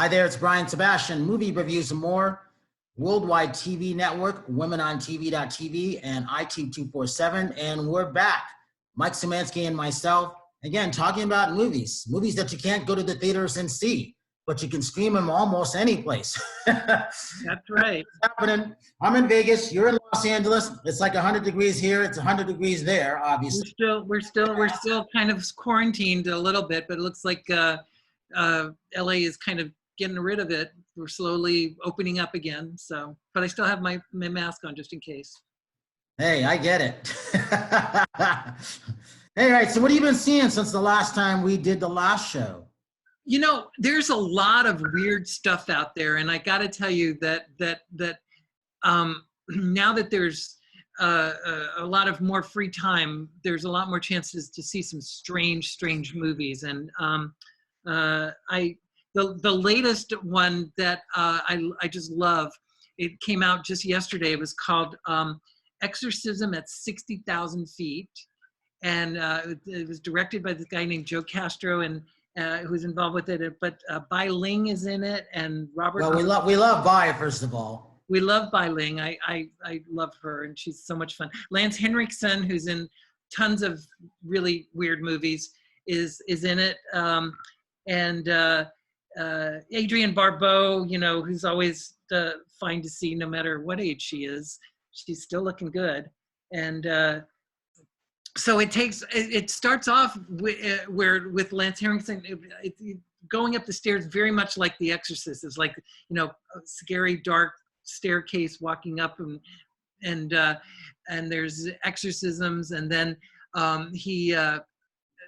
Hi there, it's Brian Sebastian, Movie Reviews and More, Worldwide TV Network, WomenOnTV.tv, and iTube 247, and we're back. Mike Szymanski and myself, again, talking about movies that you can't go to the theaters and see, but you can stream them almost any place. That's right. Happening. I'm in Vegas, you're in Los Angeles. It's like 100 degrees here, it's 100 degrees there, obviously. We're still kind of quarantined a little bit, but it looks like LA is kind of getting rid of it. We're slowly opening up again. So, but I still have my mask on just in case. Hey, I get it. Hey, right. So what have you been seeing since the last time we did the last show? You know, there's a lot of weird stuff out there, and I got to tell you that now that there's a lot of more free time, there's a lot more chances to see some strange movies. And the latest one that I just love, it came out just yesterday. It was called Exorcism at 60,000 Feet. And it was directed by this guy named Joe Castro, and who's involved with it. But Bai Ling is in it, and Robert. Well, we love Bai, first of all. We love Bai Ling. I love her, and she's so much fun. Lance Henriksen, who's in tons of really weird movies, is in it. And Adrienne Barbeau, you know, who's always fine to see no matter what age she is. She's still looking good. And so it starts off with Lance Henriksen going up the stairs very much like The Exorcist. It's like, you know, a scary, dark staircase walking up, and there's exorcisms, and then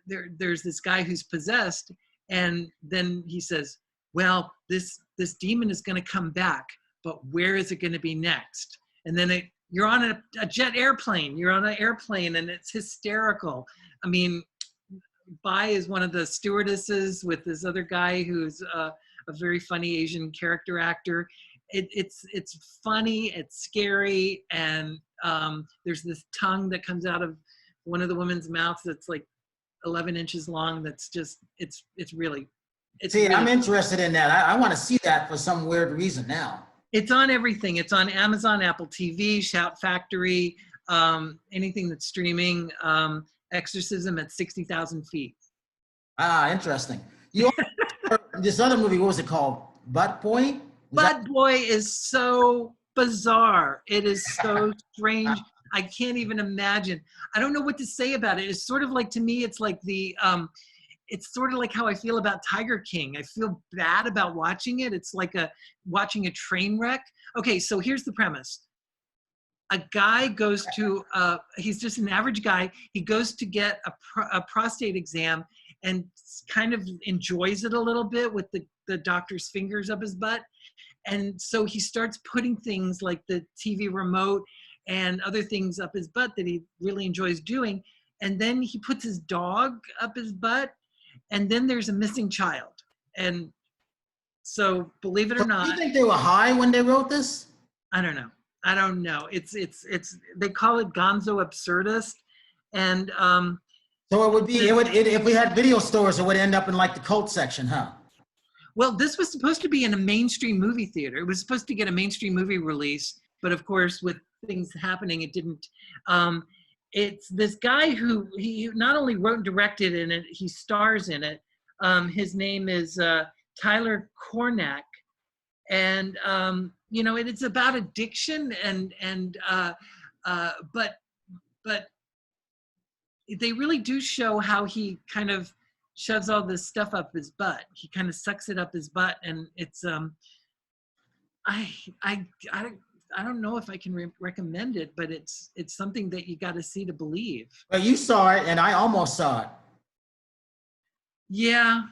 there's this guy who's possessed, and then he says, well, this demon is going to come back, but where is it going to be next? And then you're on a jet airplane. You're on an airplane, and it's hysterical. I mean, Bai is one of the stewardesses with this other guy who's a very funny Asian character actor. It's funny, it's scary, and there's this tongue that comes out of one of the women's mouths that's like 11 inches long. That's just, it's really. I'm interested in that. I want to see that for some weird reason now. It's on everything. It's on Amazon, Apple TV, Shout Factory, anything that's streaming. Exorcism at 60,000 Feet. Ah, interesting. This other movie, what was it called? Butt Boy? Butt Boy is so bizarre. It is so strange. I can't even imagine. I don't know what to say about it. It's sort of like, to me, it's like it's sort of like how I feel about Tiger King. I feel bad about watching it. It's like watching a train wreck. Okay, so here's the premise. A guy goes to, he's just an average guy. He goes to get a prostate exam and kind of enjoys it a little bit with the doctor's fingers up his butt. And so he starts putting things like the TV remote and other things up his butt that he really enjoys doing. And then he puts his dog up his butt, and then there's a missing child. And so, believe it or not. Do you think they were high when they wrote this? I don't know. It's they call it Gonzo Absurdist. And so it would be, if we had video stores, it would end up in like the cult section, huh? Well, this was supposed to be in a mainstream movie theater. It was supposed to get a mainstream movie release, but of course, with things happening, it didn't. It's this guy who he not only wrote and directed in it, he stars in it. His name is Tyler Cornack, and you know, it's about addiction, but they really do show how he kind of shoves all this stuff up his butt. He kind of sucks it up his butt, and it's I don't know if I can recommend it, but it's something that you got to see to believe. Well, you saw it, and I almost saw it. Yeah.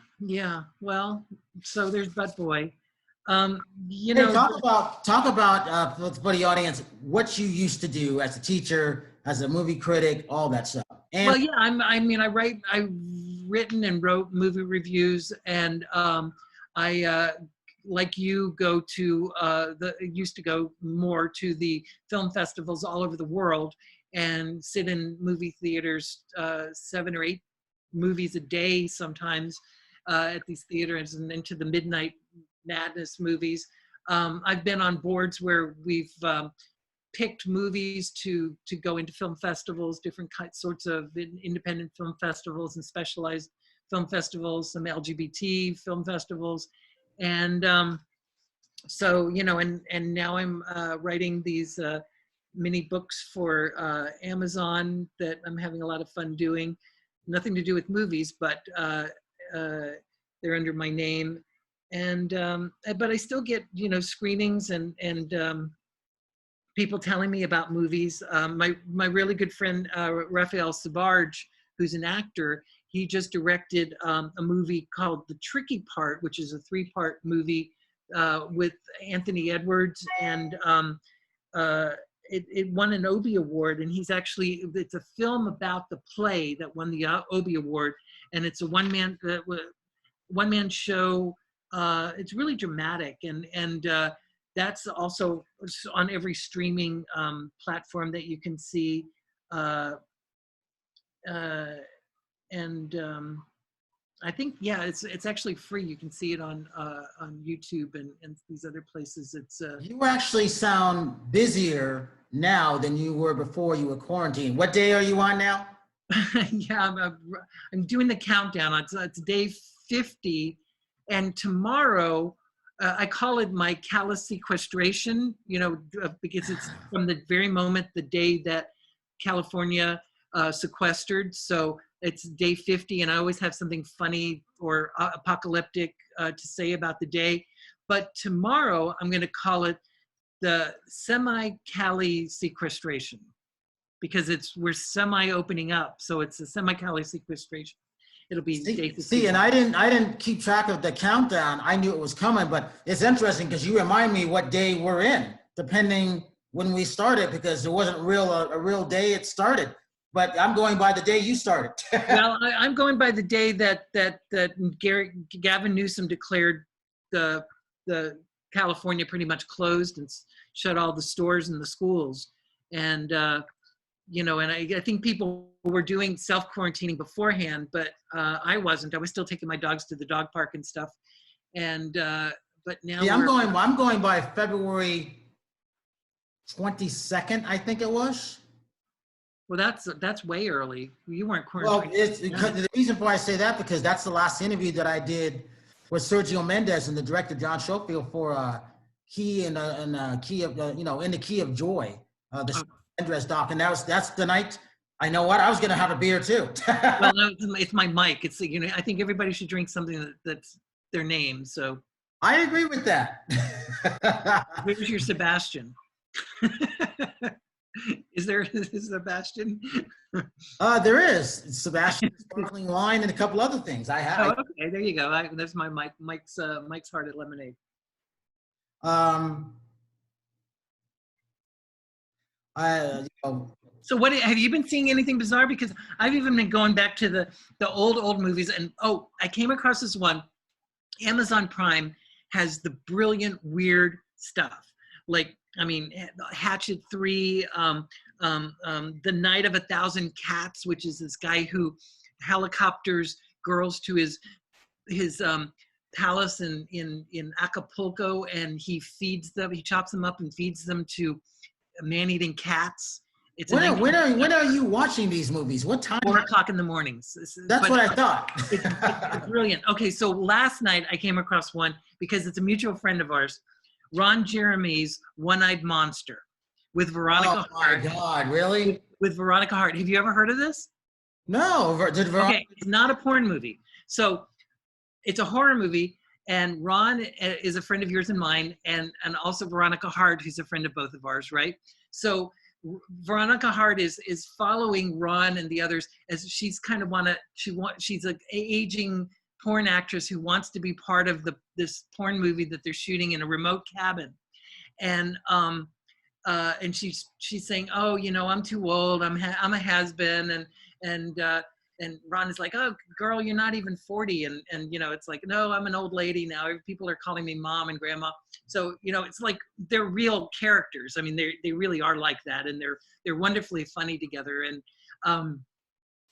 Well, so there's Butt Boy. You know, talk about for the audience what you used to do as a teacher, as a movie critic, all that stuff. And well, yeah, I've written and wrote movie reviews, and I like you used to go more to the film festivals all over the world and sit in movie theaters, 7 or 8 movies a day sometimes at these theaters, and into the midnight madness movies. I've been on boards where we've picked movies to go into film festivals, different sorts of independent film festivals and specialized film festivals, some LGBT film festivals. And so, you know, and now I'm writing these mini books for Amazon that I'm having a lot of fun doing. Nothing to do with movies, but they're under my name. And but I still get, you know, screenings and people telling me about movies. My really good friend Raphael Sabarge, who's an actor, he just directed a movie called The Tricky Part, which is a 3-part movie with Anthony Edwards, and it won an Obie Award. And it's a film about the play that won the Obie Award, and it's a one-man show. It's really dramatic, and that's also on every streaming platform that you can see. I think, yeah, it's actually free. You can see it on YouTube and these other places. It's You actually sound busier now than you were before you were quarantined. What day are you on now? Yeah, I'm doing the countdown. It's day 50, and tomorrow I call it my callous sequestration. You know, because it's from the very moment the day that California sequestered. So it's day 50, and I always have something funny or apocalyptic to say about the day. But tomorrow I'm going to call it the semi-Cali sequestration, because we're semi-opening up, so it's a semi-Cali sequestration. It'll be day 50. See, and I didn't keep track of the countdown. I knew it was coming, but it's interesting because you remind me what day we're in, depending when we started, because there wasn't a real day it started. But I'm going by the day you started. Well, I'm going by the day that Gavin Newsom declared the California pretty much closed and shut all the stores and the schools. And you know, and I think people were doing self-quarantining beforehand, but I wasn't. I was still taking my dogs to the dog park and stuff. And but now I'm going by February 22nd, I think it was. Well, that's way early. You weren't Well, quarantined. the reason why I say that, because that's the last interview that I did with Sergio Mendes and the director John Schofield for Key and Key of In the Key of Joy, the Mendes doc, and that's the night. I know what, I was gonna have a beer too. Well, no, it's my mic. It's, you know, I think everybody should drink something that's their name. So I agree with that. where's your Sebastian? Is there Sebastian? There is Sebastian, sparkling wine, and a couple other things. I have. Oh, okay, there you go. That's my mic. Mike's Hearted Lemonade. So what have you been seeing anything bizarre? Because I've even been going back to the old movies, and I came across this one. Amazon Prime has the brilliant weird stuff. Like, I mean, Hatchet 3, The Night of 1,000 Cats, which is this guy who helicopters girls to his palace in Acapulco, and he chops them up and feeds them to man-eating cats. It's when are you watching these movies? What time? 4:00 in the mornings. That's what I thought. It's brilliant. Okay, so last night I came across one because it's a mutual friend of ours, Ron Jeremy's One-Eyed Monster with Veronica Hart. Oh my God, really? With Veronica Hart. Have you ever heard of this? No. Okay, it's not a porn movie. So it's a horror movie, and Ron is a friend of yours and mine, and also Veronica Hart, who's a friend of both of ours, right? So Veronica Hart is following Ron and the others as she's kind of she's an aging porn actress who wants to be part of this porn movie that they're shooting in a remote cabin, and she's saying, oh, you know, I'm too old, I'm a has-been, and Ron is like, oh, girl, you're not even 40. And you know, it's like, no, I'm an old lady now. People are calling me mom and grandma. So, you know, it's like they're real characters. I mean, they really are like that. And they're wonderfully funny together. And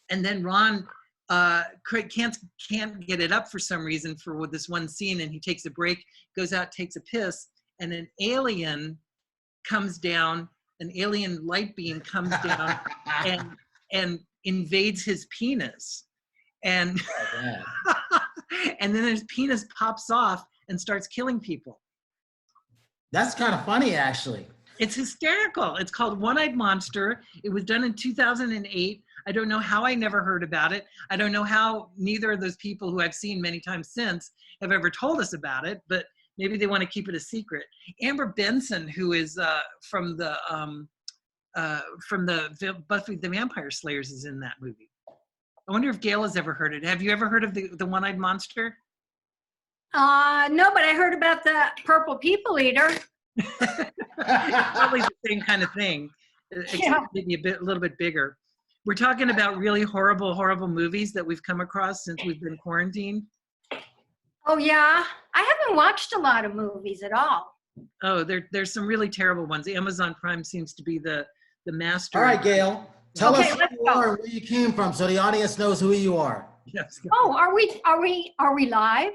then Ron can't get it up for some reason for this one scene, and he takes a break, goes out, takes a piss, and an alien comes down, an alien light beam comes down and invades his penis. And and then his penis pops off and starts killing people. That's kind of funny, actually. It's hysterical. It's called One-Eyed Monster. It was done in 2008. I don't know how I never heard about it. I don't know how neither of those people who I've seen many times since have ever told us about it, but maybe they want to keep it a secret. Amber Benson, who is from the Buffy the Vampire Slayers, is in that movie. I wonder if Gayl has ever heard it. Have you ever heard of the One-Eyed Monster? No, but I heard about the Purple People Eater. Probably the same kind of thing, except maybe a little bit bigger. We're talking about really horrible movies that we've come across since we've been quarantined. Oh yeah, I haven't watched a lot of movies at all. Oh, there's some really terrible ones. Amazon Prime seems to be the master. All right, Gayl, tell us who you go. are and where you came from, so the audience knows who you are. Yes. Oh, are we live?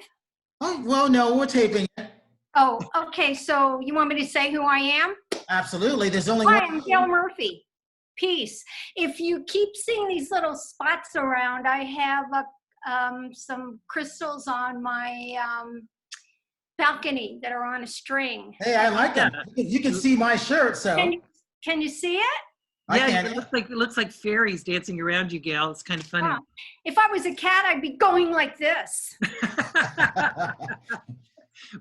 Oh, well, no, we're taping it. Oh, okay. So you want me to say who I am? Absolutely. There's only Hi, one. I'm Gayl Murphy. Peace. If you keep seeing these little spots around, I have some crystals on my balcony that are on a string. Hey, I like that. You can see my shirt, so. Can you see it? Yeah, it looks like fairies dancing around you, Gayl. It's kind of funny. Wow. If I was a cat, I'd be going like this.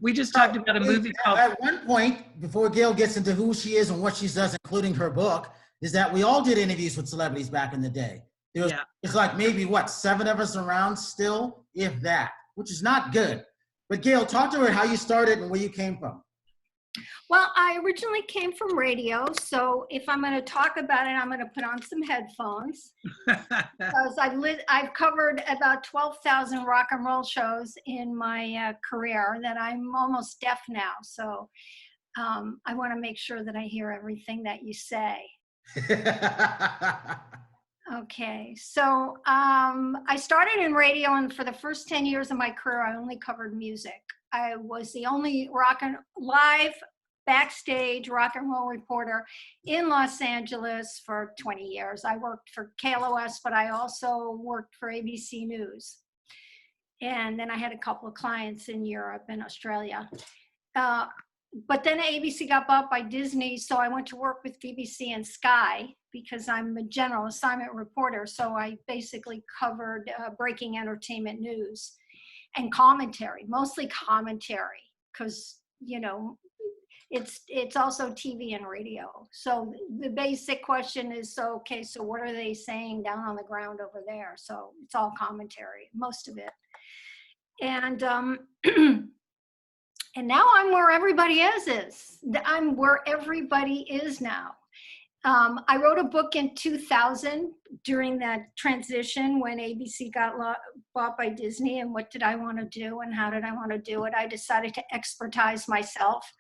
We just talked about a movie called. At one point, before Gayl gets into who she is and what she does, including her book, is that we all did interviews with celebrities back in the day. It's like maybe, 7 of us around still, if that, which is not good. But Gayl, talk to her how you started and where you came from. Well, I originally came from radio, so if I'm going to talk about it, I'm going to put on some headphones. Because I've covered about 12,000 rock and roll shows in my career that I'm almost deaf now. So I want to make sure that I hear everything that you say. Okay, so I started in radio, and for the first 10 years of my career, I only covered music. I was the only live backstage rock and roll reporter in Los Angeles for 20 years. I worked for KLOS, but I also worked for ABC News. And then I had a couple of clients in Europe and Australia. But then ABC got bought by Disney, so I went to work with BBC and Sky because I'm a general assignment reporter. So I basically covered breaking entertainment news and commentary, mostly commentary, because, you know, it's also TV and radio. So the basic question is, so what are they saying down on the ground over there? So it's all commentary, most of it. And and now I'm where everybody is. I'm where everybody is now. I wrote a book in 2000 during that transition when ABC got bought by Disney, and what did I want to do and how did I want to do it? I decided to expertise myself.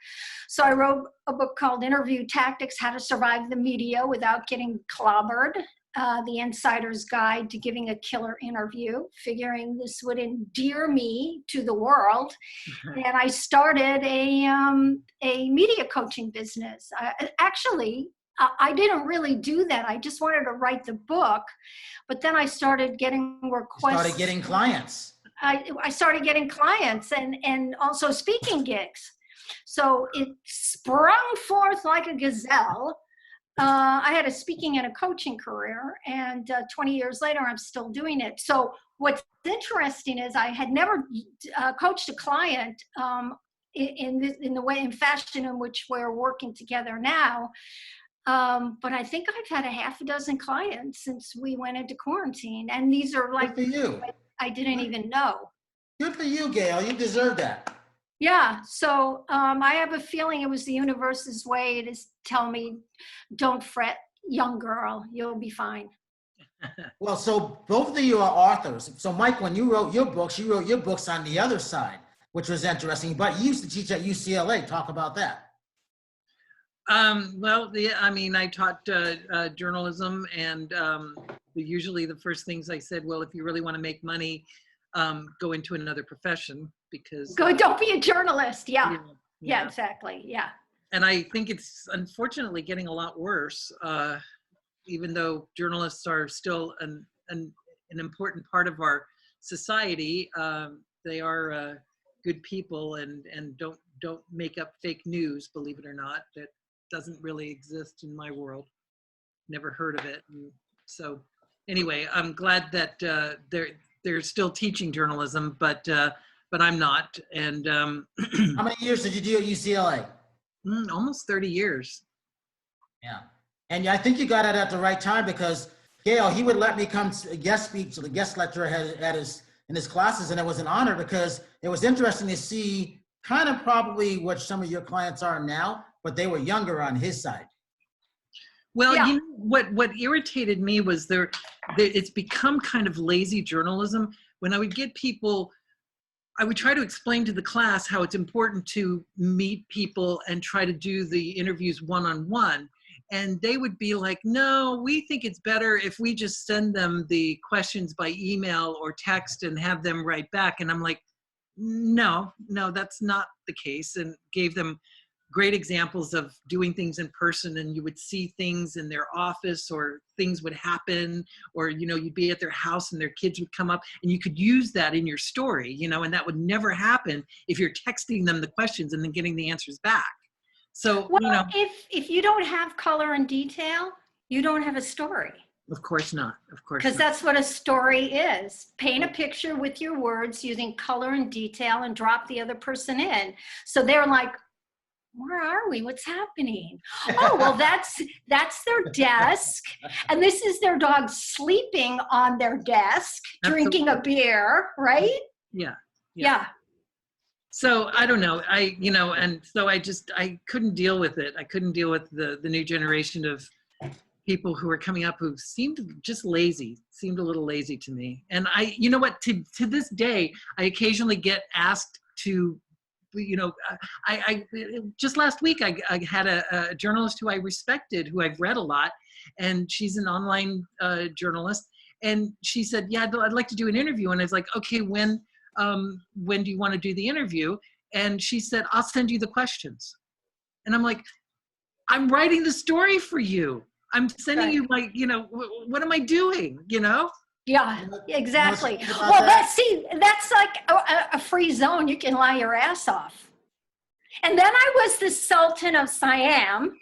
So I wrote a book called Interview Tactics, How to Survive the Media Without Getting Clobbered, The Insider's Guide to Giving a Killer Interview, figuring this would endear me to the world. And I started a media coaching business. I didn't really do that. I just wanted to write the book, but then I started getting requests. Started getting clients. I started getting clients and also speaking gigs. So it sprung forth like a gazelle. I had a speaking and a coaching career, and 20 years later, I'm still doing it. So what's interesting is I had never coached a client in the fashion in which we're working together now. But I think I've had a half a dozen clients since we went into quarantine, and these are like Good for you. I didn't even know. Good for you, Gayl. You deserve that. Yeah. So I have a feeling it was the universe's way to tell me, don't fret, young girl, you'll be fine. Well, so both of you are authors. So Mike, when you wrote your books, you wrote your books on the other side, which was interesting, but you used to teach at UCLA. Talk about that. Well, I mean, I taught journalism, and usually the first things I said, well, if you really want to make money, go into another profession, because Don't be a journalist. Yeah. yeah, Yeah, exactly. Yeah. and I think it's unfortunately getting a lot worse. Even though journalists are still an important part of our society, they are good people, and don't make up fake news. Believe it or not, that doesn't really exist in my world. Never heard of it. And so anyway, I'm glad that they're still teaching journalism, but I'm not. And How many years did you do at UCLA? Almost 30 years. Yeah. And I think you got it at the right time, because Gayl, he would let me come guest speak to the guest lecturer in his classes, and it was an honor because it was interesting to see kind of probably what some of your clients are now, but they were younger on his side. Well, Yeah. you know, what irritated me was it's become kind of lazy journalism. When I would get people, I would try to explain to the class how it's important to meet people and try to do the interviews one-on-one. And they would be like, no, we think it's better if we just send them the questions by email or text and have them write back. And I'm like, no, that's not the case. And gave them great examples of doing things in person, and you would see things in their office, or things would happen, or, you know, you'd be at their house and their kids would come up, and you could use that in your story, you know, and that would never happen if you're texting them the questions and then getting the answers back. So, Well, you know, if you don't have color and detail, you don't have a story. of course not. Of course Because not. that's what a story is. Paint a picture with your words using color and detail, and drop the other person in. So they're like, where are we? What's happening? Oh, well, that's their desk. And this is their dog sleeping on their desk, drinking a beer, right? Yeah. So I don't know. And so I couldn't deal with it. I couldn't deal with the new generation of people who are coming up who seemed just lazy, seemed a little lazy to me. And you know what, to this day, I occasionally get asked to, you know, I just last week, I had a journalist who I respected, who I've read a lot, and she's an online journalist. And she said, yeah, I'd like to do an interview. And I was like, okay, when do you want to do the interview? And she said, I'll send you the questions. And I'm like, I'm writing the story for you. I'm sending you my, you know, what am I doing, you know? Yeah, exactly. Well, that's like a free zone. You can lie your ass off. And then I was the Sultan of Siam.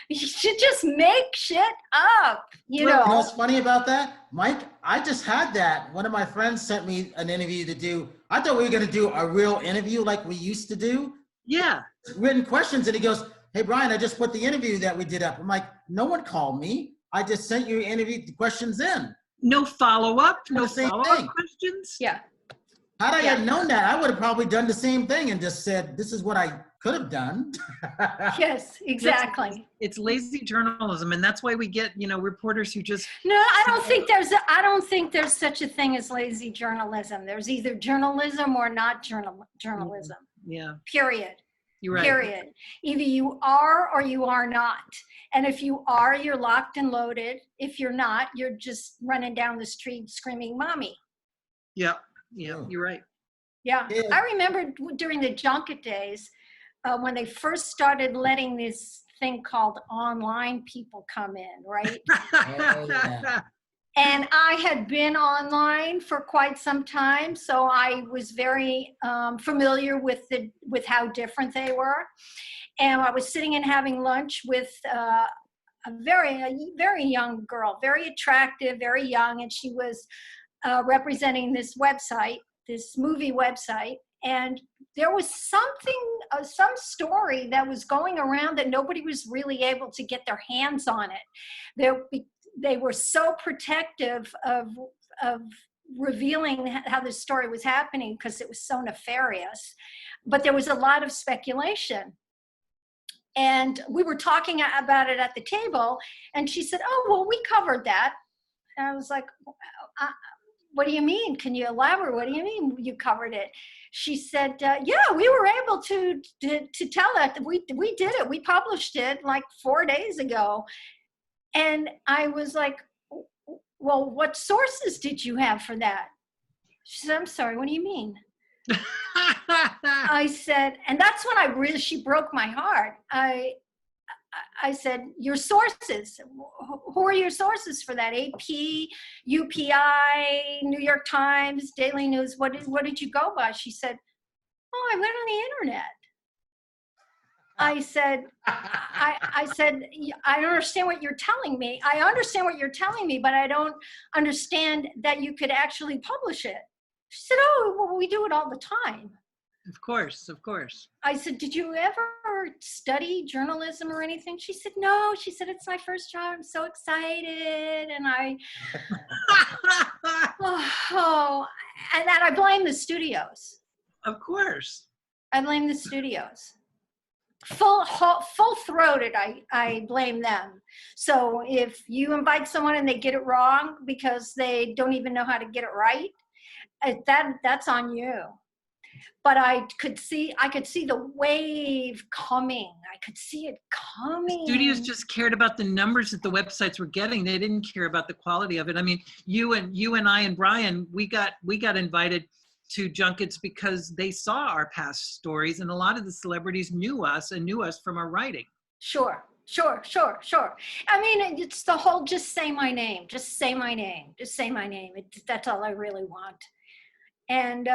You should just make shit up, you know. You know what's funny about that, Mike? I just had that. One of my friends sent me an interview to do. I thought we were going to do a real interview like we used to do. Yeah. Written questions. And he goes, hey, Brian, I just put the interview that we did up. I'm like, no one called me. I just sent you interview questions in. No follow-up? No Same follow-up thing. questions? Yeah. Had I had known that, I would have probably done the same thing and just said, this is what I could have done. Yes, exactly. It's lazy journalism, and that's why we get, you know, reporters who just. No, I don't think there's such a thing as lazy journalism. There's either journalism or not journalism. Yeah. Period. You're right. Period. Either you are or you are not. And if you are, you're locked and loaded. If you're not, you're just running down the street screaming, mommy. Yeah. Yeah, you're right. Yeah. I remember during the junket days, when they first started letting this thing called online people come in, right? Oh, yeah. And I had been online for quite some time, so I was very familiar with how different they were. And I was sitting and having lunch with a very young girl, very attractive, very young, and she was representing this website, this movie website. And there was some story that was going around that nobody was really able to get their hands on it. They were so protective of revealing how this story was happening because it was so nefarious. But there was a lot of speculation. And we were talking about it at the table, and she said, oh, well, we covered that. And I was like, what do you mean? Can you elaborate? What do you mean you covered it? She said, yeah, we were able to tell that. We did it. We published it like 4 days ago. And I was like, well, what sources did you have for that? She said, I'm sorry, what do you mean? I said, and that's when she broke my heart. I said, your sources, who are your sources for that? AP, UPI, New York Times, Daily News, what did you go by? She said, oh, I went on the internet. I said, I don't understand what you're telling me. I understand what you're telling me, but I don't understand that you could actually publish it. She said, oh, well, we do it all the time. Of course, of course. I said, did you ever study journalism or anything? She said, no. She said, it's my first job. I'm so excited. And and I blame the studios. Of course. I blame the studios. Full-throated, I blame them. So if you invite someone and they get it wrong because they don't even know how to get it right, that's on you. But I could see the wave coming. I could see it coming. Studios just cared about the numbers that the websites were getting. They didn't care about the quality of it. I mean, you and I and Brian, we got invited to junkets because they saw our past stories, and a lot of the celebrities knew us from our writing. Sure. I mean, it's the whole just say my name. Just say my name. Just say my name. That's all I really want. And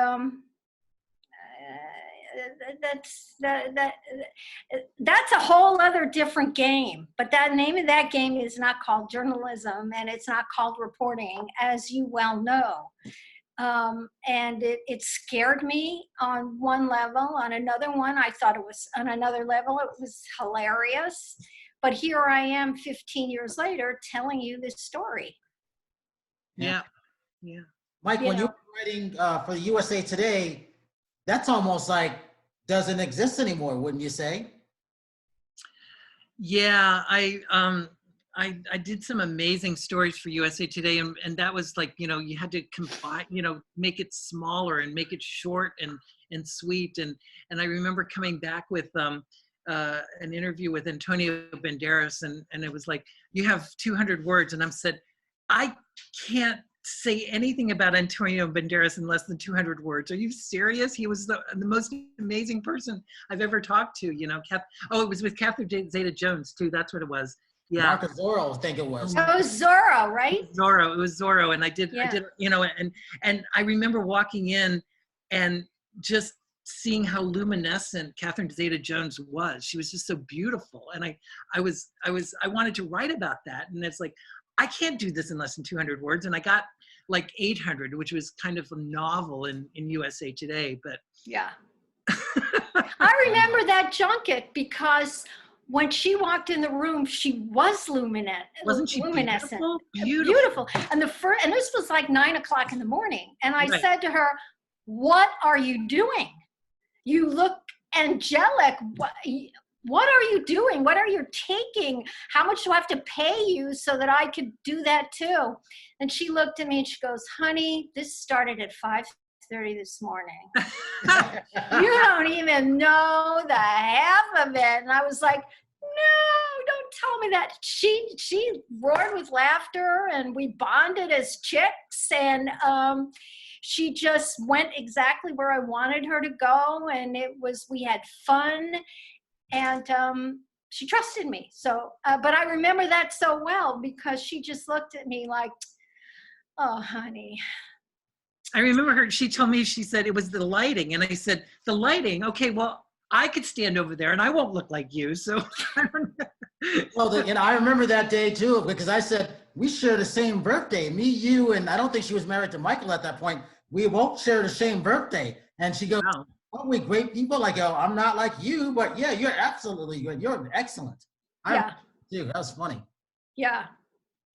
that's a whole other different game. But that name of that game is not called journalism, and it's not called reporting, as you well know. And it scared me on one level. On another one, I thought it was, on another level, it was hilarious. But here I am 15 years later telling you this story. Yeah. Mike, when you're writing for the USA Today, that's almost like doesn't exist anymore, wouldn't you say? Yeah, I did some amazing stories for USA Today, and that was like, you had to combine, make it smaller and make it short and sweet. And I remember coming back with an interview with Antonio Banderas, and it was like, you have 200 words. And I said, I can't say anything about Antonio Banderas in less than 200 words. Are you serious? He was the most amazing person I've ever talked to, it was with Catherine Zeta-Jones too. That's what it was. Yeah. Marcus Zorro, I think it was. Oh, Zorro, right? Zorro. It was Zorro. And I did, and I remember walking in and just seeing how luminescent Catherine Zeta-Jones was. She was just so beautiful. And I wanted to write about that. And it's like, I can't do this in less than 200 words. And I got like 800, which was kind of a novel in USA Today, but. Yeah. I remember that junket because when she walked in the room, she was luminescent. Wasn't she luminescent? Beautiful. And and this was like 9 o'clock in the morning. And I said to her, what are you doing? You look angelic. What are you doing? What are you taking? How much do I have to pay you so that I could do that too? And she looked at me and she goes, honey, this started at 5:30 this morning. You don't even know the half of it. And I was like, no, don't tell me that. She roared with laughter, and we bonded as chicks, and she just went exactly where I wanted her to go, and we had fun, and she trusted me. So, but I remember that so well because she just looked at me like, oh, honey. I remember she told me, she said it was the lighting. And I said, the lighting? Okay, well, I could stand over there and I won't look like you. So I don't know. Well, I remember that day too, because I said, we share the same birthday, me, you, and I don't think she was married to Michael at that point. We both share the same birthday. And she goes, wow. Aren't we great people? I go, I'm not like you, but yeah, you're absolutely good. You're excellent. Yeah. Dude, that was funny. Yeah.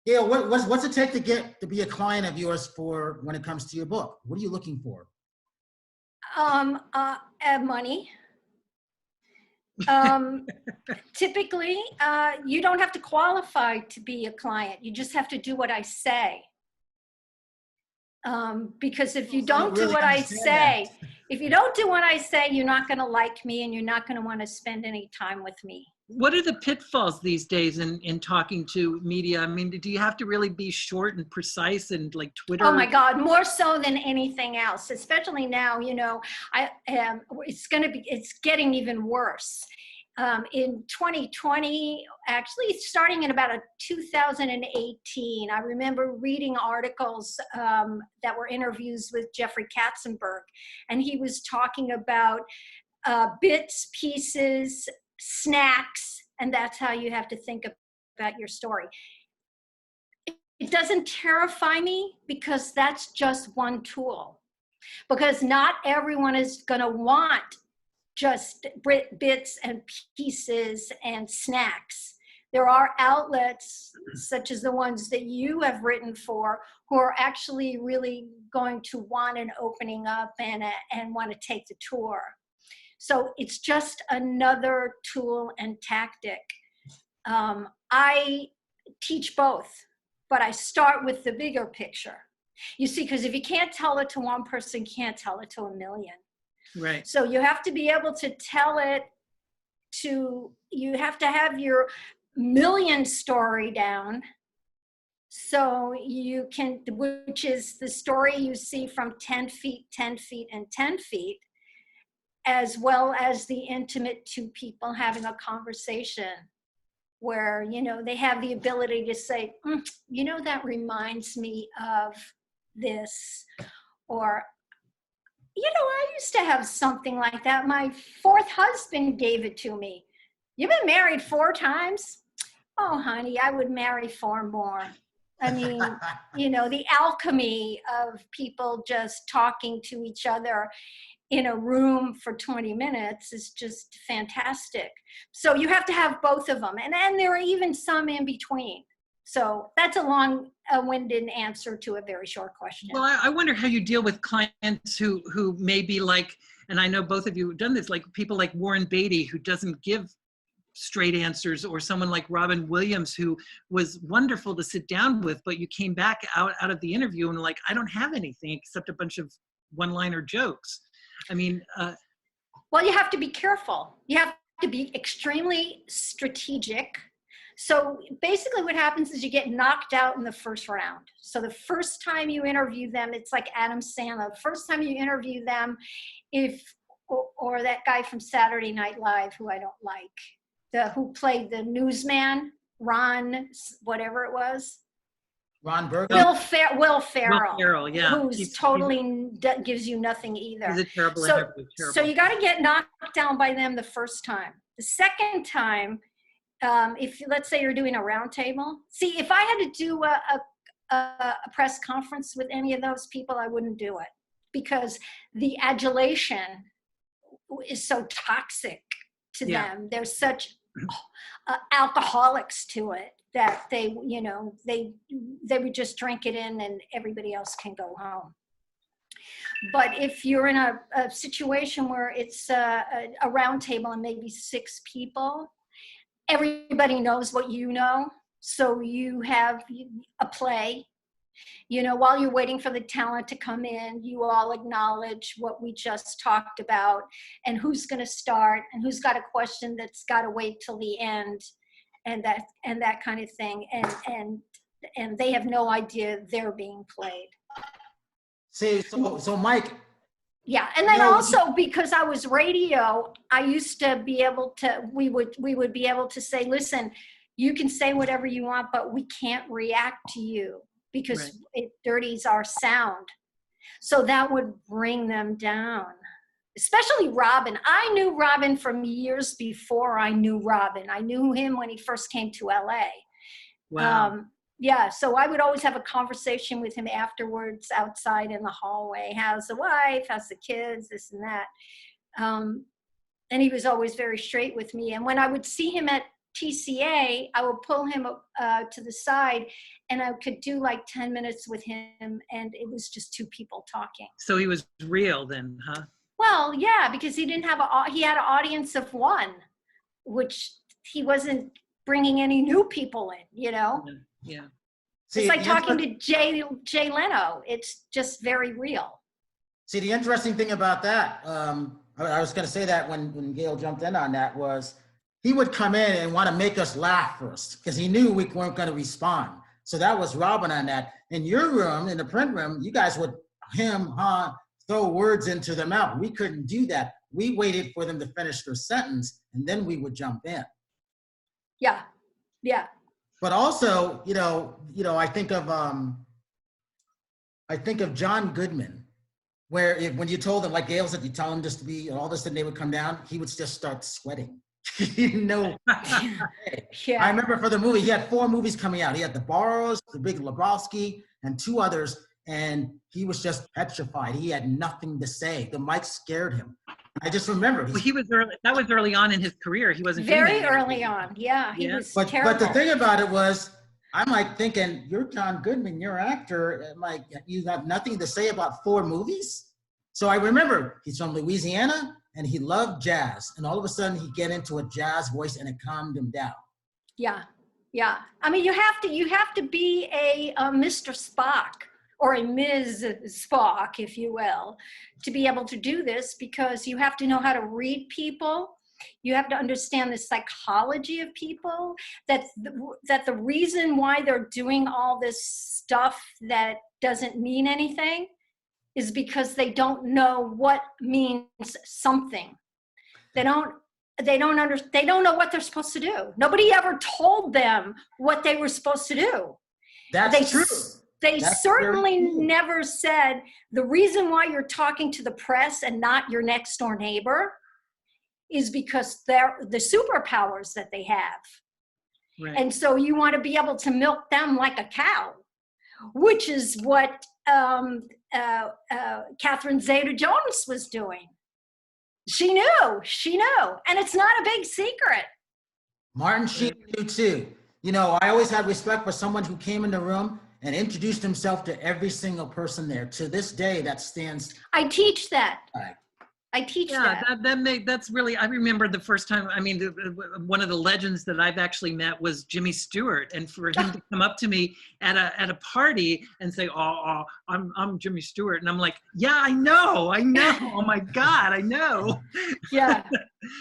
Yeah, what's it take to be a client of yours for when it comes to your book? What are you looking for? Money. Typically, you don't have to qualify to be a client. You just have to do what I say. Because if you So don't do really what I understand say, that. if you don't do what I say, you're not going to like me and you're not going to want to spend any time with me. What are the pitfalls these days in talking to media? I mean, do you have to really be short and precise and like Twitter? Oh my God, more so than anything else, especially now, you know, it's getting even worse. In 2020, actually starting in about 2018, I remember reading articles that were interviews with Jeffrey Katzenberg, and he was talking about bits, pieces, snacks, and that's how you have to think about your story. It doesn't terrify me because that's just one tool. Because not everyone is going to want just bits and pieces and snacks. There are outlets such as the ones that you have written for who are actually really going to want an opening up and want to take the tour. So it's just another tool and tactic. I teach both, but I start with the bigger picture. You see, because if you can't tell it to one person, you can't tell it to a million. Right. So you have to be able to tell it you have to have your million story down. So you can, which is the story you see from 10 feet, 10 feet, and 10 feet, as well as the intimate two people having a conversation where, you know, they have the ability to say, you know, that reminds me of this, or, you know, I used to have something like that. My fourth husband gave it to me. You've been married 4 times? Oh, honey, I would marry 4 more. I mean, you know, the alchemy of people just talking to each other in a room for 20 minutes is just fantastic. So you have to have both of them. And then there are even some in between. So that's a long-winded answer to a very short question. Well, I wonder how you deal with clients who may be like, and I know both of you have done this, like people like Warren Beatty, who doesn't give straight answers, or someone like Robin Williams, who was wonderful to sit down with, but you came back out of the interview and like, I don't have anything except a bunch of one-liner jokes. I mean, well, you have to be careful. You have to be extremely strategic. So basically what happens is you get knocked out in the first round. So the first time you interview them, it's like Adam Sandler. The first time you interview them, or that guy from Saturday Night Live, who I don't like, who played the newsman, Ron, whatever it was. Ron Burgundy? Will Ferrell, yeah. Who's totally gives you nothing either. He's a terrible interview. So you got to get knocked down by them the first time. The second time, if let's say you're doing a round table. See, if I had to do a press conference with any of those people, I wouldn't do it because the adulation is so toxic to them. There's such alcoholics to it that they, you know, they would just drink it in and everybody else can go home. But if you're in a situation where it's a round table and maybe 6 people, everybody knows what you know. So you have a play, you know, while you're waiting for the talent to come in, you all acknowledge what we just talked about and who's going to start and who's got a question that's got to wait till the end and that kind of thing. And they have no idea they're being played. See, so Mike. Yeah, and then also because I was radio, I used to be able to, we would be able to say, listen, you can say whatever you want, but we can't react to you because it dirties our sound. So that would bring them down, especially Robin. I knew Robin from years before I knew Robin. I knew him when he first came to LA. Wow. Yeah, so I would always have a conversation with him afterwards outside in the hallway. How's the wife? How's the kids? This and that. And he was always very straight with me. And when I would see him at TCA, I would pull him to the side and I could do like 10 minutes with him. And it was just 2 people talking. So he was real then, huh? Well, yeah, because he didn't have he had an audience of 1, which he wasn't bringing any new people in, you know? Yeah. It's like talking to Jay Leno. It's just very real. See, the interesting thing about that, I was going to say that when Gayl jumped in on that, was he would come in and want to make us laugh first because he knew we weren't going to respond. So that was Robin on that. In your room, in the print room, you guys would throw words into their mouth. We couldn't do that. We waited for them to finish their sentence, and then we would jump in. Yeah, yeah. But also, I think of John Goodman, where when you told him, like Gayl said, you tell him just to be, and all of a sudden they would come down, he would just start sweating. He didn't know. Yeah. I remember for the movie, he had 4 movies coming out. He had The Borrowers, The Big Lebowski, and 2 others, and he was just petrified. He had nothing to say. The mic scared him. I just remember. Well, he was early. That was early on in his career. He wasn't very early on. Yeah, he was terrible. But the thing about it was, I'm like thinking, you're John Goodman, you're an actor. I'm like, you have nothing to say about 4 movies? So I remember he's from Louisiana and he loved jazz. And all of a sudden he'd get into a jazz voice and it calmed him down. Yeah, yeah. I mean, you have to be a Mr. Spock or a Ms. Spock, if you will, to be able to do this, because you have to know how to read people. You have to understand the psychology of people, that the reason why they're doing all this stuff that doesn't mean anything is because they don't know what means something. They don't know what they're supposed to do. Nobody ever told them what they were supposed to do. That's true. They certainly never said the reason why you're talking to the press and not your next door neighbor is because they're the superpowers that they have. Right. And so you want to be able to milk them like a cow, which is what Catherine Zeta-Jones was doing. She knew. And it's not a big secret. Martin Sheen knew too. I always had respect for someone who came in the room and introduced himself to every single person there. To this day, that stands. I teach that. I teach that. That's really, I remember the first time, I mean, one of the legends that I've actually met was Jimmy Stewart. And for him to come up to me at a party and say, I'm Jimmy Stewart. And I'm like, yeah, I know. Oh my God, I know. Yeah.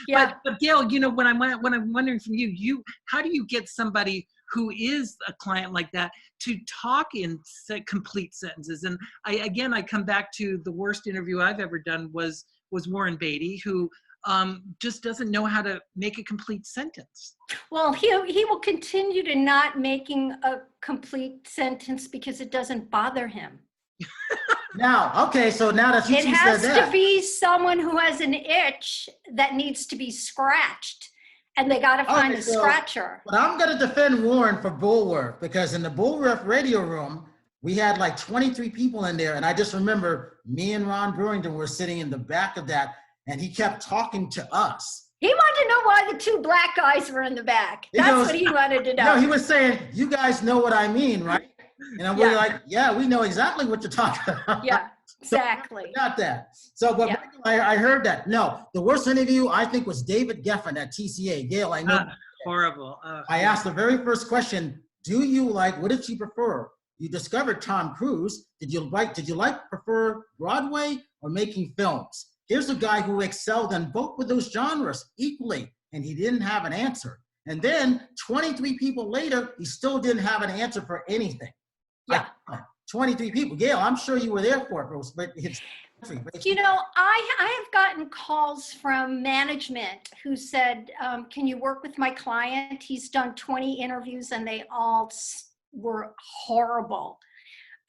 Yeah. But Gayl, when I'm wondering from you, how do you get somebody who is a client like that to talk in complete sentences? And I come back to the worst interview I've ever done was Warren Beatty, who just doesn't know how to make a complete sentence. Well, he will continue to not making a complete sentence because it doesn't bother him. Now that you said that. It has to be someone who has an itch that needs to be scratched. And they got to find a scratcher. But I'm going to defend Warren for Bullworth, because in the Bullworth radio room, we had like 23 people in there. And I just remember me and Ron Brewington were sitting in the back of that, and he kept talking to us. He wanted to know why the 2 black guys were in the back. That's what he wanted to know. No, he was saying, you guys know what I mean, right? And we're like, yeah, we know exactly what you're talking about. Yeah, exactly. Got that. So, but Michael, I heard that. No, the worst interview I think was David Geffen at TCA. Gayl, I know. Horrible. I asked the very first question, what did you prefer? You discovered Tom Cruise. Did you prefer Broadway or making films? Here's a guy who excelled in both of those genres equally, and he didn't have an answer. And then 23 people later, he still didn't have an answer for anything. Yeah. 23 people. Gayl, I'm sure you were there for it, but it's I have gotten calls from management who said, can you work with my client? He's done 20 interviews and they all were horrible.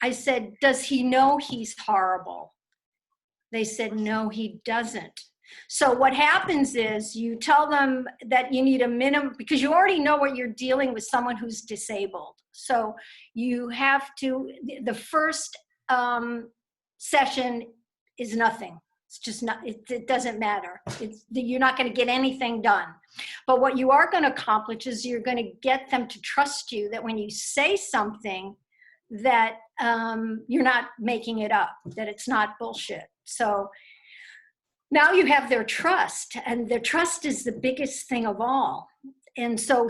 I said, does he know he's horrible? They said, no, he doesn't. So what happens is you tell them that you need a minimum, because you already know what you're dealing with, someone who's disabled. So you have to, the first session is nothing. It's just not, it doesn't matter. You're not going to get anything done. But what you are going to accomplish is you're going to get them to trust you, that when you say something that you're not making it up, that it's not bullshit. So now you have their trust, and their trust is the biggest thing of all. And so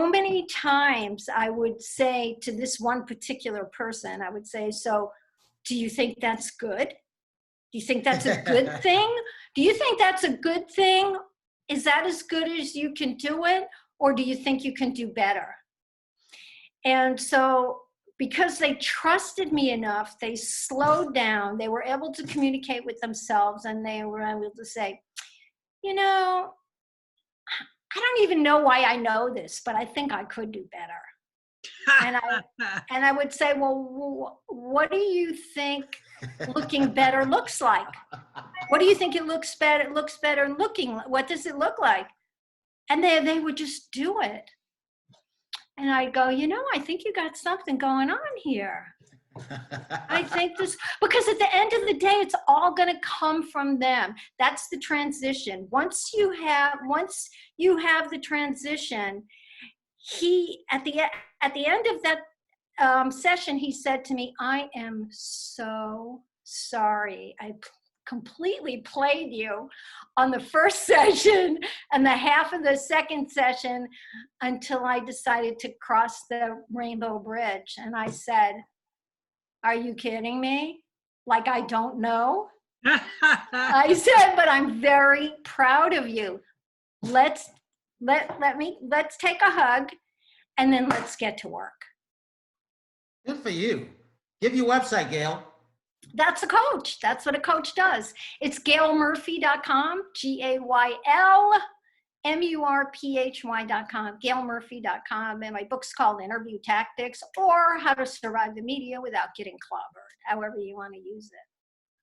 many times I would say to this one particular person, I would say, so do you think that's good? Do you think that's a good thing? Do you think that's a good thing? Is that as good as you can do it? Or do you think you can do better? And so because they trusted me enough, they slowed down, they were able to communicate with themselves, and they were able to say, you know, I don't even know why I know this, but I think I could do better. And I would say, well, what do you think looking better looks like? What do you think it looks better looking? What does it look like? And they would just do it. And I'd go, you know, I think you got something going on here. I think this, because at the end of the day, it's all going to come from them. That's the transition. Once you have the transition, at the end of that session, he said to me, I am so sorry. I completely played you on the first session and the half of the second session until I decided to cross the Rainbow Bridge. And I said, are you kidding me? Like I don't know? I said, but I'm very proud of you. Let's take a hug and then let's get to work. Good for you. Give your website, Gayl. That's a coach. That's what a coach does. It's gaylmurphy.com, GaylMurphy.com, gaylmurphy.com. And my book's called Interview Tactics, or How to Survive the Media Without Getting Clobbered, however you want to use it.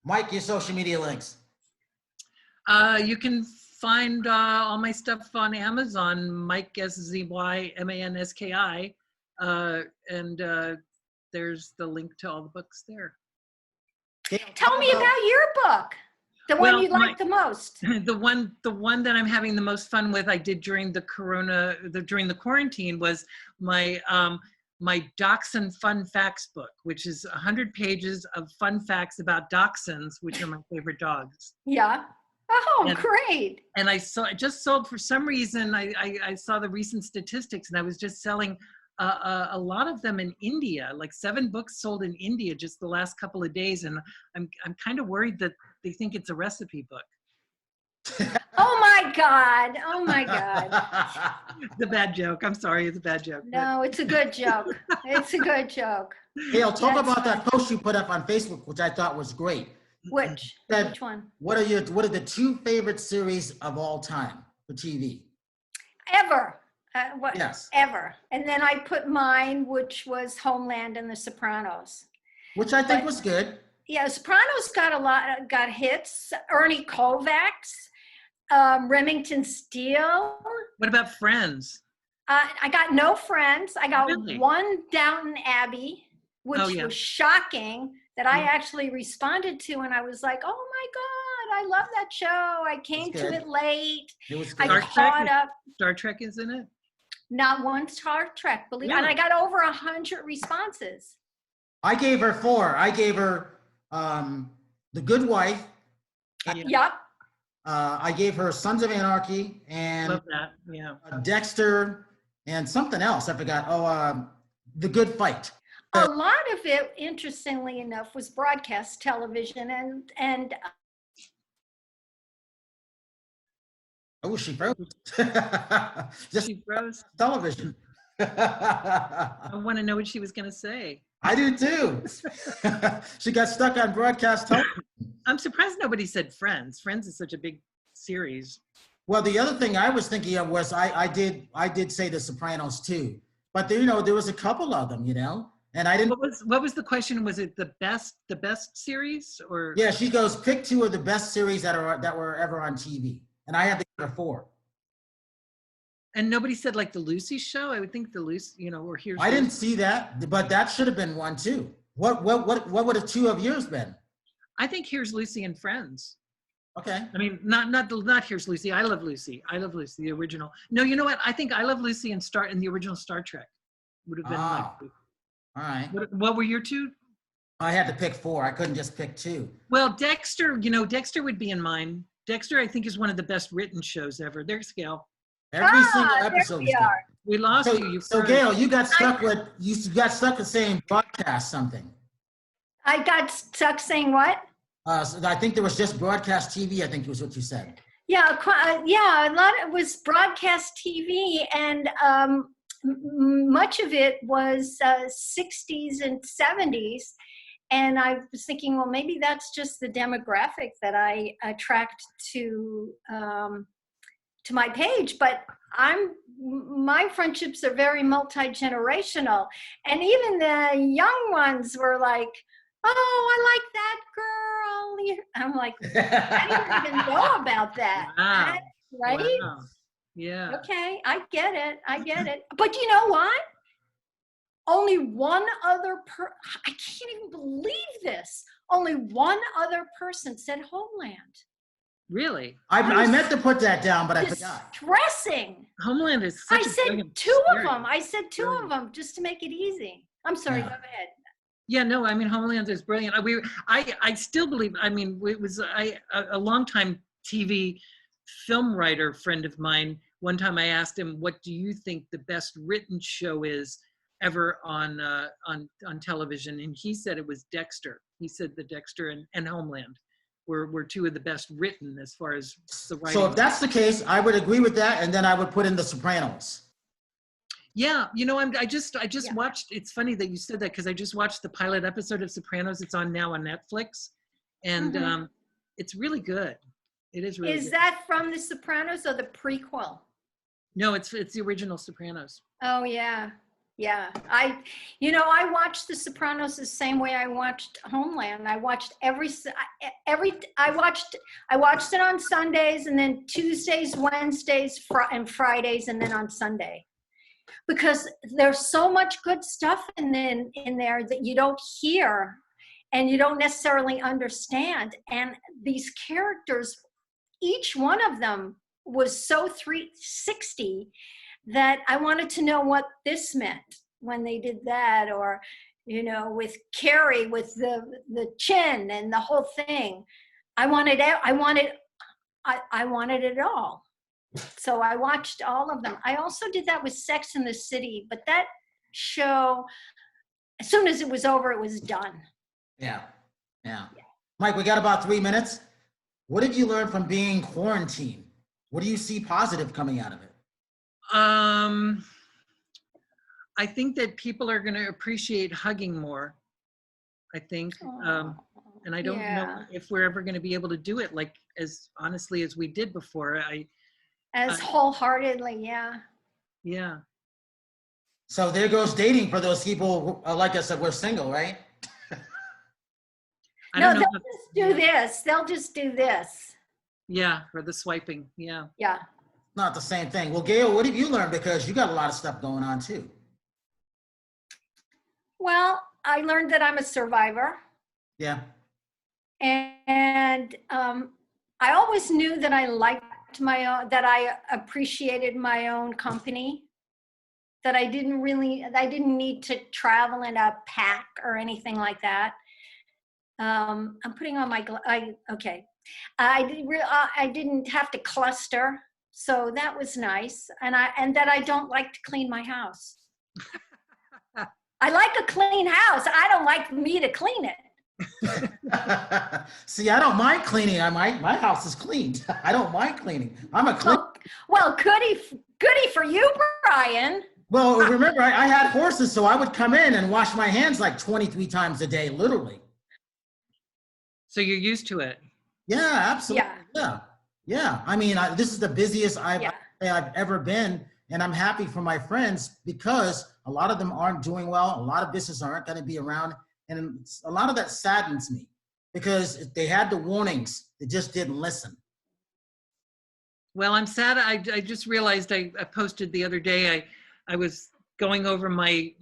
Mike, your social media links. You can find all my stuff on Amazon, Mike SZYMANSKI, and there's the link to all the books there. Tell me about your book, the one you like the most. The one that I'm having the most fun with, I did during the during the quarantine, was my my Dachshund Fun Facts book, which is 100 pages of fun facts about Dachshunds, which are my favorite dogs. Yeah. Oh, great. And I just sold, for some reason, I saw the recent statistics, and I was just selling a lot of them in India, like 7 books sold in India just the last couple of days. And I'm kind of worried that they think it's a recipe book. Oh my God. Oh my God. It's a bad joke. I'm sorry. It's a bad joke. No, it's a good joke. It's a good joke. Gayl, talk about that post you put up on Facebook, which I thought was great. Which one? What are the 2 favorite series of all time for TV? Ever. Yes. Ever. And then I put mine, which was Homeland and The Sopranos. Which I think was good. Yeah, Sopranos got hits. Ernie Kovacs, Remington Steele. What about Friends? I got no Friends. I got Really? one Downton Abbey, which was shocking, that I actually responded to, and I was like, oh my God, I love that show. I came to it late. It was good. I caught up. Star Trek is in it? Not one Star Trek, believe me. And I got over 100 responses. I gave her 4. I gave her The Good Wife. Yep. I gave her Sons of Anarchy and Love that. Yeah. Dexter and something else. I forgot. The Good Fight. A lot of it, interestingly enough, was broadcast television and oh, she froze. Just She froze. television. I want to know what she was going to say. I do too. She got stuck on broadcast television. I'm surprised nobody said Friends. Friends is such a big series. Well, the other thing I was thinking of was I did say The Sopranos too, but there, there was a couple of them, and I didn't. What was the question? Was it the best series, or? Yeah, she goes, pick 2 of the best series that were ever on TV, and I had to give her 4. And nobody said like the Lucy Show. I would think the Lucy, or Here's. I didn't see that, but that should have been one too. What would have 2 of yours been? I think Here's Lucy and Friends. Okay. I mean, not Here's Lucy. I Love Lucy. I Love Lucy, the original. No, you know what? I think I Love Lucy and the original Star Trek would have been all right. What were your 2? I had to pick 4. I couldn't just pick 2. Well, Dexter, Dexter would be in mine. Dexter, I think, is one of the best written shows ever. There's Gayl. Every single there episode we was good. are. We lost So, you. You so froze. Gayl, you got stuck with saying broadcast something. I got stuck saying what? So I think there was just broadcast TV, I think was what you said. Yeah, yeah. A lot. It was broadcast TV, and much of it was 60s and 70s. And I was thinking, well, maybe that's just the demographic that I attract to my page. But my friendships are very multi-generational, and even the young ones were like, "Oh, I like that girl." I'm like, I didn't even know about that. Wow. Right? Wow. Yeah. Okay, I get it. But you know what? Only one other I can't even believe this. Only one other person said Homeland. Really? I meant to put that down, but I forgot. Distressing. Homeland is I such a said brilliant two of series. them. I said two Brilliant. of them just to make it easy. I'm sorry, Yeah. go ahead. Yeah, no, I mean, Homeland is brilliant. I still believe, I mean, it was a longtime TV film writer friend of mine. One time I asked him, what do you think the best written show is ever on television? And he said it was Dexter. He said the Dexter and Homeland were two of the best written as far as the writing. So if that's the case, I would agree with that, and then I would put in The Sopranos. Yeah, you know, I just Yeah. watched. It's funny that you said that because I just watched the pilot episode of Sopranos. It's on now on Netflix, and it's really good. It is really. Is good. that from The Sopranos or the prequel? No, it's the original Sopranos. Oh yeah. Yeah. I watched The Sopranos the same way I watched Homeland. I watched I watched it on Sundays, and then Tuesdays, Wednesdays, and Fridays, and then on Sunday. Because there's so much good stuff in there that you don't hear and you don't necessarily understand. And these characters, each one of them was so 360 that I wanted to know what this meant when they did that, or, with Carrie, with the chin and the whole thing. I wanted it all. So I watched all of them. I also did that with Sex and the City, but that show, as soon as it was over, it was done. Yeah. Mike, we got about 3 minutes. What did you learn from being quarantined? What do you see positive coming out of it? I think that people are going to appreciate hugging more. I think, and I don't know if we're ever going to be able to do it like as honestly as we did before. As wholeheartedly, yeah. Yeah. So there goes dating for those people who, like I said, we're single, right? They'll just do this. They'll just do this. Yeah, or the swiping. Yeah. Yeah. Not the same thing. Well, Gayl, what have you learned? Because you got a lot of stuff going on too. Well, I learned that I'm a survivor. Yeah. And I always knew that I liked that I appreciated my own company, that I didn't need to travel in a pack or anything like that. I'm putting on my, okay. I didn't have to cluster, so that was nice. And that I don't like to clean my house. I like a clean house. I don't like me to clean it. See, I don't mind cleaning. My house is cleaned. I don't mind cleaning. I'm a clean. Well, goody for you, Brian. Well, remember, I had horses, so I would come in and wash my hands like 23 times a day, literally. So you're used to it. Yeah, absolutely. Yeah. I mean, this is the busiest I've ever been, and I'm happy for my friends because a lot of them aren't doing well. A lot of businesses aren't going to be around. And a lot of that saddens me because they had the warnings, they just didn't listen. Well, I'm sad. I just realized I posted the other day, I was going over my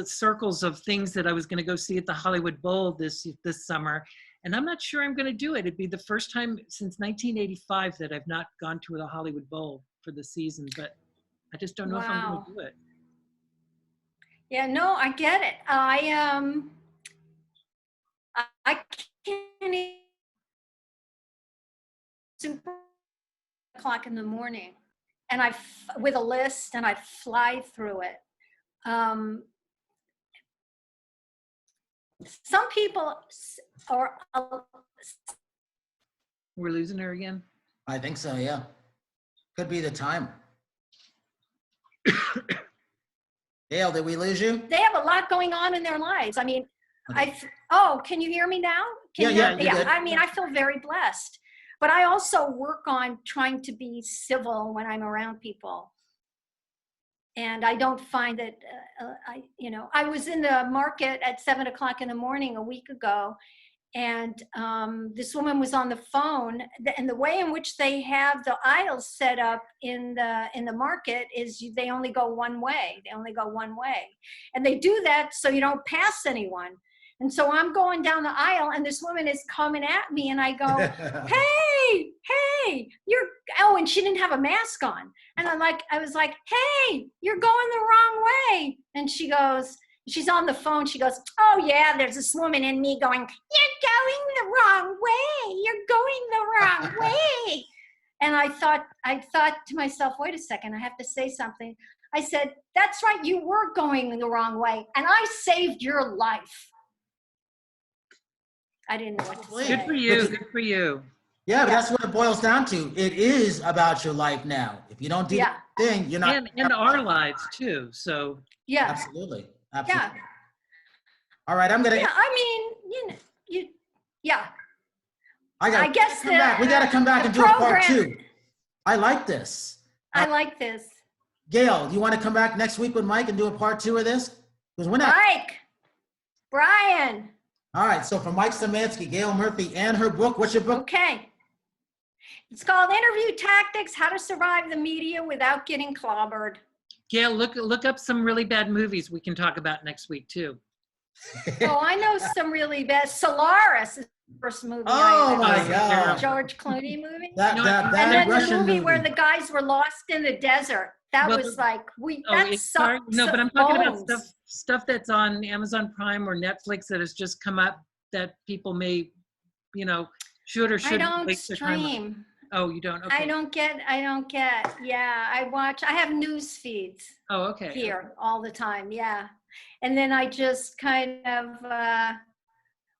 circles of things that I was going to go see at the Hollywood Bowl this summer. And I'm not sure I'm going to do it. It'd be the first time since 1985 that I've not gone to the Hollywood Bowl for the season, but I just don't know if I'm going to do it. Yeah, no, I get it. I can't even super o'clock in the morning. and with a list, and I fly through it. Some people are. We're losing her again. I think so, yeah. Could be the time. Gayl, did we lose you? They have a lot going on in their lives. I mean, Okay. can you hear me now? Yeah. Good. I mean, I feel very blessed, but I also work on trying to be civil when I'm around people. And I don't find that, I was in the market at 7 o'clock in the morning a week ago, and this woman was on the phone, and the way in which they have the aisles set up in the market is they only go one way. And they do that so you don't pass anyone. And so I'm going down the aisle, and this woman is coming at me, and I go, hey, and she didn't have a mask on. And I was like, hey, you're going the wrong way. And she goes, she's on the phone. She goes, oh yeah, there's this woman in me going, you're going the wrong way. And I thought to myself, wait a second, I have to say something. I said, that's right, you were going the wrong way, and I saved your life. I didn't know what to say. Good for you. Yeah, but that's what it boils down to. It is about your life now. If you don't do that thing, you're not. And our lives too. So. Yeah. Absolutely. Yeah. All right, I'm gonna. Yeah, I mean, yeah. I guess we got to come back and do a part 2. I like this. I like this. Gayl, do you want to come back next week with Mike and do a part 2 of this? Because we're not. Mike, Brian. All right, so for Mike Szymanski, Gayl Murphy, and her book, what's your book? Okay. It's called Interview Tactics, How to Survive the Media Without Getting Clobbered. Gayl, look up some really bad movies we can talk about next week too. Oh, I know some really bad. Solaris is the first movie. Oh my God. George Clooney movie. That and then Russian the movie where the guys were lost in the desert. That was like, that sucked. No, but I'm talking about stuff that's on Amazon Prime or Netflix that has just come up that people may, should or shouldn't. I don't stream. Oh, you don't? Okay. I don't get. Yeah, I have news feeds. Oh, okay. Here all the time, yeah. And then I just kind of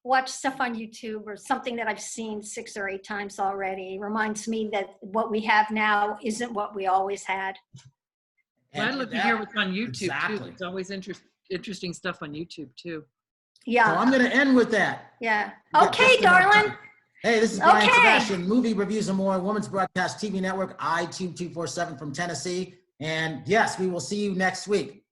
watch stuff on YouTube or something that I've seen 6 or 8 times already. It reminds me that what we have now isn't what we always had. Well, I'd love to hear what's on YouTube exactly. too. It's always interesting stuff on YouTube too. Yeah. So I'm going to end with that. Yeah. Okay, darling. Hey, this is Brian Sebastian, Movie Reviews and More, Women's Broadcast TV Network, I-Tube 247 from Tennessee. And yes, we will see you next week.